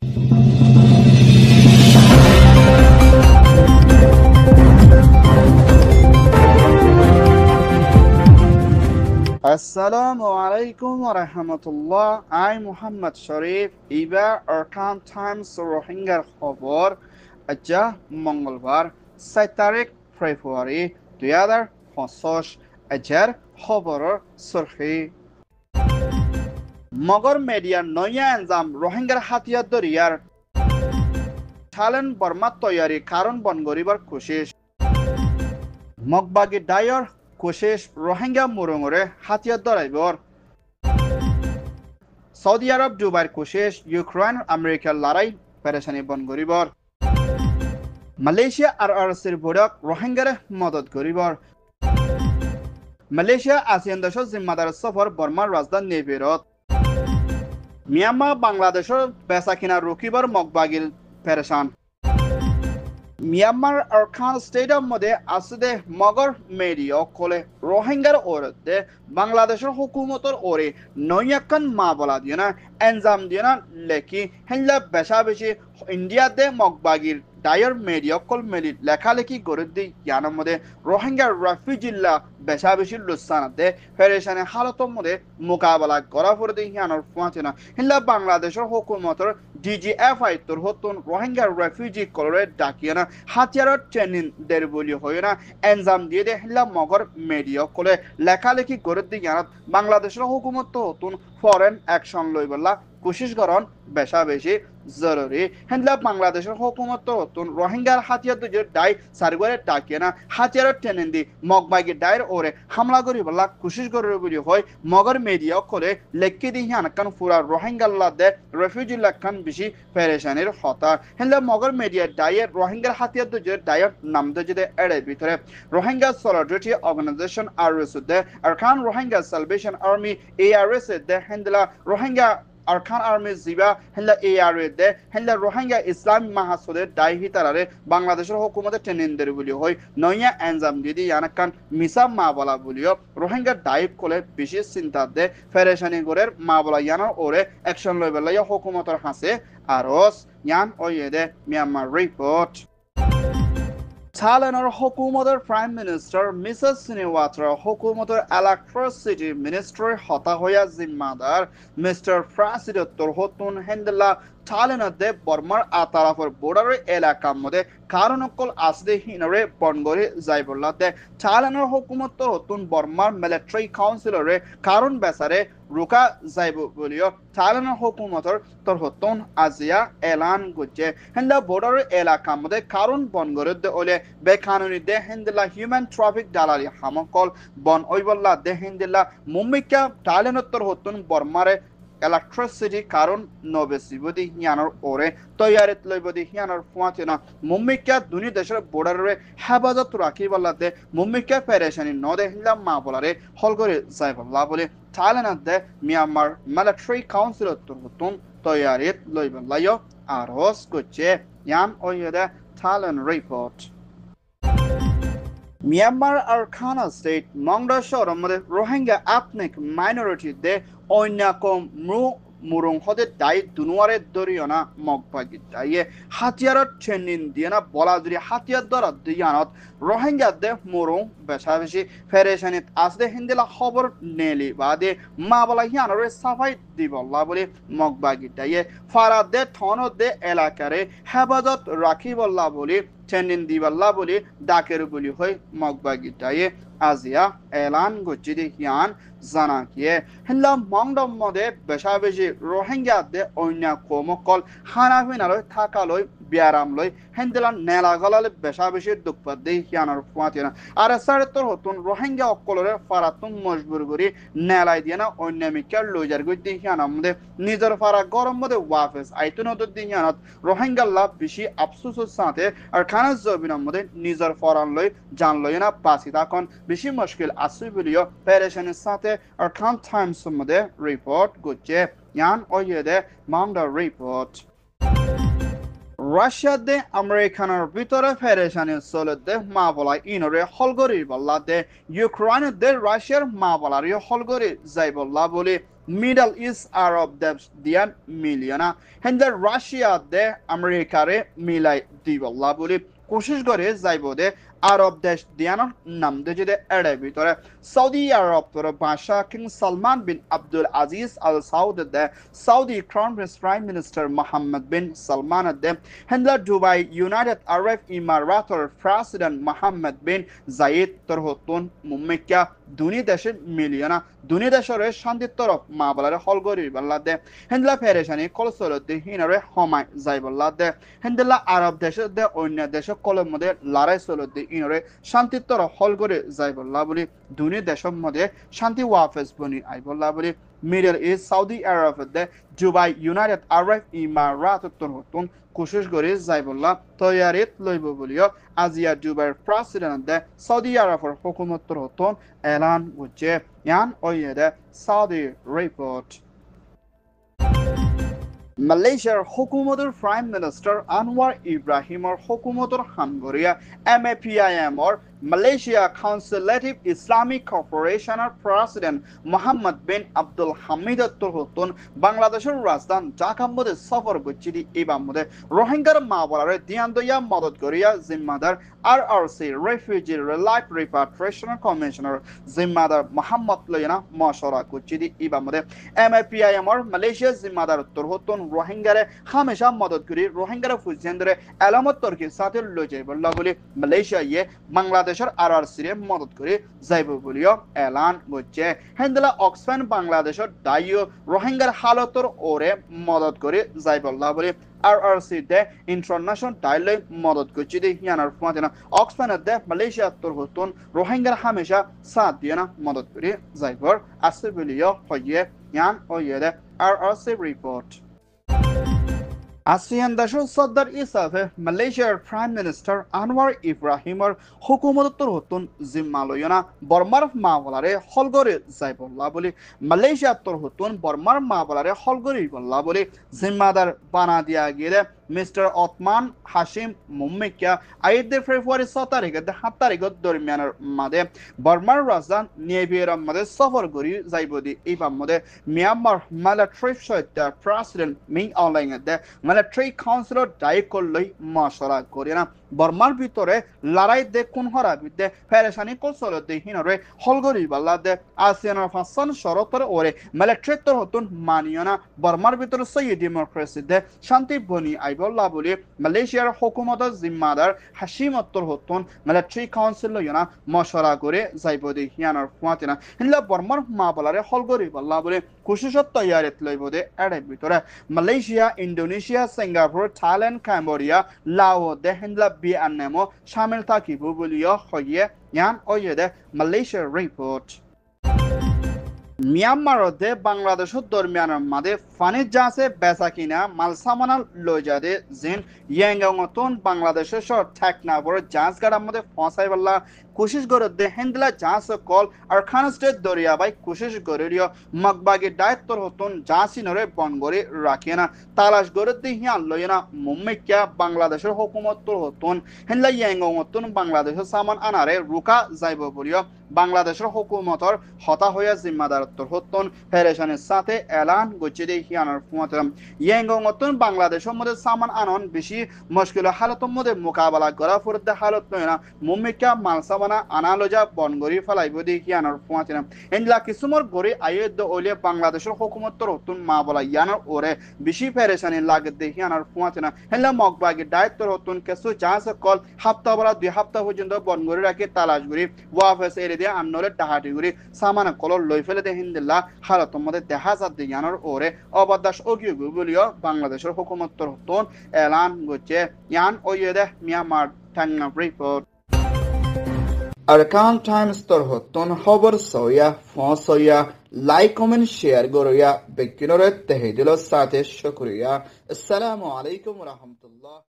Assalamu alaikum wa rahmatullah. I Muhammad Sharif. Iba Arkan Times Rohingya খবর আজ মঙ্গলবার 7 তারিখ ফেব্রুয়ারি 2025 আজের খবরের সুরখি মগর মিডিয়া নয়া আঞ্জাম রোহিঙ্গার হাতিয়ার দরিয়ার থাইল্যান্ড বর্মা তৈয়ারি কারণ বন গরিবার কোশিশ মগবাগি ডায়র কোশিশ রোহিঙ্গা মুরুঙরে হাতিয়ার দরাইবর সৌদি আরব দুবাইয়ের কোশিশ ইউক্রেন আমেরিকার লড়াই পেরেশানি বন গরিবর মালয়েশিয়া আর আরসির বড়ক রোহিঙ্গারে মদত গরিবর মালয়েশিয়া আসিয়ান দেশের জিম্মাদার সফর বর্মার রাজধানী নেবেরত মিয়ানমার বাংলাদেশের বেচা কিনা রুকিবার মগবাগিল পেরেশান মিয়ানমার আরকান স্টেডিয়াম মধ্যে আসলে মগর মেডিয়া কলে রোহিঙ্গার ওরতে বাংলাদেশের হুকুমতর ওরে নয়াকান মা বলা দিয়ে না এনজাম দিয়ে না লেখি হেল্লা বেশা বেশি ইন্ডিয়াতে মগবাগির ডায়র মেডিয়া কল মেলি লেখালেখি করে দিই ইয়ানোর মধ্যে রোহিঙ্গার রেফিউজিল্লা বেশা বেশি লুসানাতে ফেরেশানে হালতর মধ্যে মোকাবেলা করা পড়ে দিই ইয়ানোর ফুয়াছে না হেল্লা বাংলাদেশের হুকুমতর DGFI তোর হতুন রোহিঙ্গার রেফিউজি কলরে ডাকিয়ে না হাতিয়ারত ট্রেনিং দের বলি হয় না এনজাম দিয়ে দে হেল্লা মগর মেডিয়া কলে লেখালেখি করে দিই ইয়ানত বাংলাদেশের হুকুমত তো হতুন ফরেন অ্যাকশন লইবলা কোশিশ করন বেশা বেশি জরুরি হেন্লা বাংলাদেশের হুকুমত তো হতুন রোহিঙ্গার হাতিয়ার দুজের ডাই সারগরে ডাকিয়ে না হাতিয়ারত ট্রেনিং দি মগবাগি ডায়ের ওরে হামলা করি বলা কোশিশ করে বলি হয় মগর মিডিয়া কলে লেখি দি হানকান পুরা রোহিঙ্গাল্লা দে রেফিউজি লাখান বেশি পেরেশানির হতা হেন্লা মগর মিডিয়া ডায়ের রোহিঙ্গার হাতিয়ার দুজের ডায়ের নাম দে এড়ে ভিতরে রোহিঙ্গা সলিডারিটি অর্গানাইজেশন আরএস দে Arakan Rohingya salvation army ARS দে হেন্লা রোহিঙ্গা আরকান আর্মি জিবা হেল্লা ARA দে হেল্লা রোহিঙ্গা ইসলাম মাহাসুদের দায়ী তারারে বাংলাদেশের হুকুমতে ট্রেনিং দের বলি হয় নয়া এনজাম দিদি ইয়ানাকান মিসা মা বলা বলিও রোহিঙ্গা দায়ী কোলে বেশি চিন্তা দে ফেরেশানি গরের মা বলা ইয়ানোর ওরে অ্যাকশন লইবেলা হুকুমতের হাসে আরস ইয়ান ওয়েদে মিয়ানমার রিপোর্ট থাইল্যান্ডের হুকুমতের প্রাইম মিনিস্টার মিসেস সিনেওয়াত্রা হুকুমতের ইলেকট্রিসিটি মিনিস্ট্রি হতা হইয়া জিম্মাদার মিস্টার প্রেসিডেন্টর হতুন হেন্দেলা থাইল্যান্ডে বর্মার আতারাফর বর্ডারের এলাকার মধ্যে কারণ অকল আসলে হিনরে বনগরে যাইবলাতে থাইল্যান্ডের হুকুমত তো হতুন বর্মার মিলিটারি কাউন্সিলরে কারণ বেসারে রুকা যাইব বলিও থাইল্যান্ডের হুকুমতর তোর হতুন আজিয়া এলান করছে হেন্দা বর্ডারের এলাকার মধ্যে কারণ বনগরে দে ওলে বেকানুনি দে হেন্দিলা হিউম্যান ট্রাফিক ডালারি হামকল বন ওইবল্লা দে হেন্দিলা মুম্বিকা থাইল্যান্ডের হতুন বর্মারে electricity কারণ নবেসি বদি হিয়ানোর ওরে তৈয়ারিত লই বদি হিয়ানোর ফুয়াতে না মুম্বিকা দুনি দেশের বর্ডারে হেফাজত রাখি বলাতে মুম্বিকা পেরেশানি ন দেখিলাম মা বলারে হল করে যাই বললা বলে থাইল্যান্ডে মিয়ানমার মিলিটারি কাউন্সিল তুন তৈয়ারিত লই বললাইও আর হোস করছে ইয়ান ওইদে Thailand report Myanmar Arakan state Maungdaw শহরের মধ্যে রোহিঙ্গা এথনিক মাইনরিটি দে অন্যকম মুরুং হদে দায়ী দুনুয়ারে দরিয়না মগবাগি দায়ে হাতিয়ারত ট্রেনিং দিয়ে না বলা যদি হাতিয়ার দ্বারা দিয়ানত রোহিঙ্গা দে মুরুং বেশা বেশি ফেরেশানিত আসলে হিন্দিলা খবর নেলি বাদে মা বলা হিয়ানরে সাফাই দিবল্লা বলে মগবাগি দায়ে ফারা দে থন দে এলাকারে হেফাজত রাখি বল্লা বলে ট্রেনিং দিবল্লা বলে ডাকের বলি হয় মগবাগি দায়ে আজিয়া এলান গচ্ছি হিয়ান জানা কিয়ে হিল্লা মংডম মধ্যে বেশা বেশি রোহিঙ্গা দে অন্য কমকল হানাফিনালয় থাকালয় বিয়ারাম লই হেন্দিলা নেলা গলালে বেশা বেশি দুঃখপাত দেই হিয়ানোর ফুয়াতে না আর সাড়ে তোর হতুন রোহিঙ্গা অকলরে ফারাতুন মজবুর করি নেলাই দিয়ে না অন্য মিকার লইজার গই দি হিয়ানোর মধ্যে নিজের ফারা গরম মধ্যে ওয়াফেস আইতুন হতুন দি হিয়ানত রোহিঙ্গাল্লা বেশি আফসোসের সাথে আর খানা জবিনের মধ্যে নিজের ফরান লই জান লই না পাসি তখন বেশি মুশকিল আসবে বলিও পেরেশানির সাথে আর খান টাইমস মধ্যে রিপোর্ট করছে ইয়ান ওয়েদে মামদা রিপোর্ট রাশিয়া দে আমেরিকানের ভিতরে ফেরেশানি চলতে মা বলা ইনরে হলগরি বল্লা দে ইউক্রেন দে রাশিয়ার মা বলার হলগরি যাই বল্লা বলে মিডল ইস্ট আরব দেশ দিয়ান মিলিয়না হেন্দে রাশিয়া দে আমেরিকারে মিলাই দি বল্লা বলে কোশিশ করে যাইব দে আরব দেশ দিয়ানোর নাম দেজে দে এড়ে ভিতরে সৌদি আরব তোর বাদশাহ king Salman bin Abdul Aziz Al Saud দে Saudi crown prince prime minister Mohammed bin Salman দে হেন্দলা দুবাই ইউনাইটেড আরব ইমারাতর প্রেসিডেন্ট মোহাম্মদ বিন জায়েদ তোর হতুন মুম্মিকা দুনি দেশের মিলিয়না দুনি দেশের শান্তির তরফ মা বলারে হলগরি বল্লা দে হেন্দলা ফেরেশানি কলসলতে হিনারে হমায় যাই বল্লা দে হেন্দলা আরব দেশে দে অন্য দেশে কলের মধ্যে লড়াই চলতে ইনরে শান্তির তরফ হলগরি যাই বল্লা বলি দুনি দেশের মধ্যে শান্তি ওয়াফেজ বনি আই বল্লা বলি মিডল ইস্ট সৌদি আরব দে দুবাই ইউনাইটেড আরব ইমারাত তোর হতুন কোশিশ করে যাই বল্লা তৈয়ারিত লইব বলিও আজিয়া দুবাইয়ের প্রেসিডেন্ট দে সৌদি আরবের হুকুমত তোর হতুন এলান বুঝছে ইয়ান ওইদে সৌদি রিপোর্ট মালয়েশিয়ার হুকুমতের প্রাইম মিনিস্টার আনোয়ার ইব্রাহিমর হুকুমতের হামগরিয়া MAPIMর মালয়েশিয়া কাউন্সিলেটিভ ইসলামিক কর্পোরেশনের president Mohammed bin Abdul Hamid হতুন বাংলাদেশের রাজধানী ঢাকার মধ্যে সফর করছি এবার মধ্যে রোহিঙ্গার মা বলারে দিয়ান দইয়া মদত করিয়া জিম্মাদার RRC refugee relief repatriation commissioner জিম্মাদার মোহাম্মদ লইনা মশরা করছি এবার মধ্যে MAPIMর মালয়েশিয়া জিম্মাদার হতুন রোহিঙ্গারে হামেশা মদত করি রোহিঙ্গার ফুজেন্দ্রে এলামত তর্কির সাথে লই যাইব বলে মালয়েশিয়া ইয়ে বাংলাদেশের RRC রে মদত করে যাইব বলিও এলান করছে হেন্দলা অক্সফাম বাংলাদেশের দায়ী রোহিঙ্গার হালতর ওরে মদত করে যাইব বলে RRC দে ইন্টারন্যাশনাল ডায়ালগ মদত করছে দি ইয়ানার ফাতেনা অক্সফাম দে মালয়েশিয়া তোর হতুন রোহিঙ্গার হামেশা সাথ দিয়ে না মদত করে যাইবর আছে বলিও হইয়ে ইয়ান ওইয়ে দে RRC রিপোর্ট ASEAN দেশের সর্দার হিসাবে মালয়েশিয়ার প্রাইম মিনিস্টার আনোয়ার ইব্রাহিমর হুকুমতর হতুন জিম্মা লইনা বর্মার মা বলারে হলগরে যাই বল্লা বলি মালয়েশিয়া তোর হতুন বর্মার মা বলারে হলগরি বল্লা বলি জিম্মাদার বানা দিয়া গিয়ে মিস্টার ওসমান হাশিম মুম্মিকা 5 ফেব্রুয়ারি 6 তারিখে 7 তারিখের দরমিয়ানের মাঝে বর্মার রাজধানী নিয়েবিয়ের মাঝে সফর করি যাইব দি এইবার মধ্যে মিয়ানমার মিলিটারি সৈত্যা প্রেসিডেন্ট মিং অনলাইন দে মিলিটারি কাউন্সিলর দায়িত্ব লই মশলা করি না বর্মার ভিতরে লড়াই দে কোন হরা বিদে ফেরেশানি কৌশল দে হিনরে হলগরি বাল্লা দে আসিয়ানের ফাসান শরতর ওরে মিলিটারি তোর হতুন মানিও না বর্মার ভিতরে সই ডেমোক্রেসি দে শান্তি বনি আইবল্লা বলি মালয়েশিয়ার হুকুমতের জিম্মাদার হাশিম তোর হতুন মিলিটারি কাউন্সিল লইনা মশলা করে যাইব দে হিয়ানার ফাতিনা হিনলা বর্মার মা বলারে হলগরি বাল্লা বলি কুশিশত তৈয়ারিত লইব দে এর ভিতরে Malaysia Indonesia Singapore Thailand Cambodia লাও দে হিনলা ভিয়েতনামও শামিল থাকিব বলিও হইয়ে ইয়ান ওইয়ে দে মালয়েশিয়ার রিপোর্ট মিয়ানমারতে বাংলাদেশের দরমিয়ানের মাঝে ফানি জাহাজে বেচা কিনা মাল সামানা লই যাতে যেন ইয়াঙ্গতন বাংলাদেশের সর ঠেকনাবর জাহাজ গাড়ার মধ্যে ফসাই বললা কোশিশ করে দে হেন্দলা জাহাজ call R Khan state Dariya by কোশিশ করে মগবাগি দায়িত্ব হতন জাহাজি নরে বন করে রাখে না তালাশ করে দে হিয়ান লই না মুম্মিকা বাংলাদেশের হুকুমত হতন হেন্দলা ইয়াঙ্গতন বাংলাদেশের সামান আনারে রুকা যাইব বলিও বাংলাদেশের হুকুমতর হতা হইয়া জিম্মাদারত্ব হতন ফেরেশানের সাথে এলান গচ্ছিদে হিয়ানার ফুমাতরাম ইয়াঙ্গতন বাংলাদেশের মধ্যে সামান আনন বেশি মুশকিল হালতের মধ্যে মোকাবেলা করা ফুরদে হালত নয় না মুম্মিকা মাল সামানা আনালোজা বনগরি ফেলাইব দি হিয়ানার ফুমাতরাম এনলা কিসমর গরি আইয়দ ওলিয়া বাংলাদেশের হুকুমতর হতন মা বলা ইয়ানার ওরে বেশি ফেরেশানি লাগে দি হিয়ানার ফুমাতরাম হেলা মগবাগি দায়িত্ব হতন কেসু জাহাজ কল হাফতা বলা 2 হাফতা পর্যন্ত বনগরি রাখি তালাশ করি ওয়াফেস দিয়ে আন্নরে ডাহাটি করি সামানা কলর লই ফেলে দে হিন্দিল্লা হালতের মধ্যে দেখা যাচ্ছে ইয়ানোর ওরে অবদাস অগিয়ে বলিও বাংলাদেশের হুকুমতর হতন এলান গছে ইয়ান ওইয়ে দে মিয়ানমার টাংনা রিপোর্ট আরকান টাইমস তোর হতন খবর সইয়া ফসইয়া লাইক কমেন্ট শেয়ার গরিয়া বেকিনরে তেহেদিল সাথে শুকরিয়া আসসালামু আলাইকুম ওয়া রাহমাতুল্লাহ।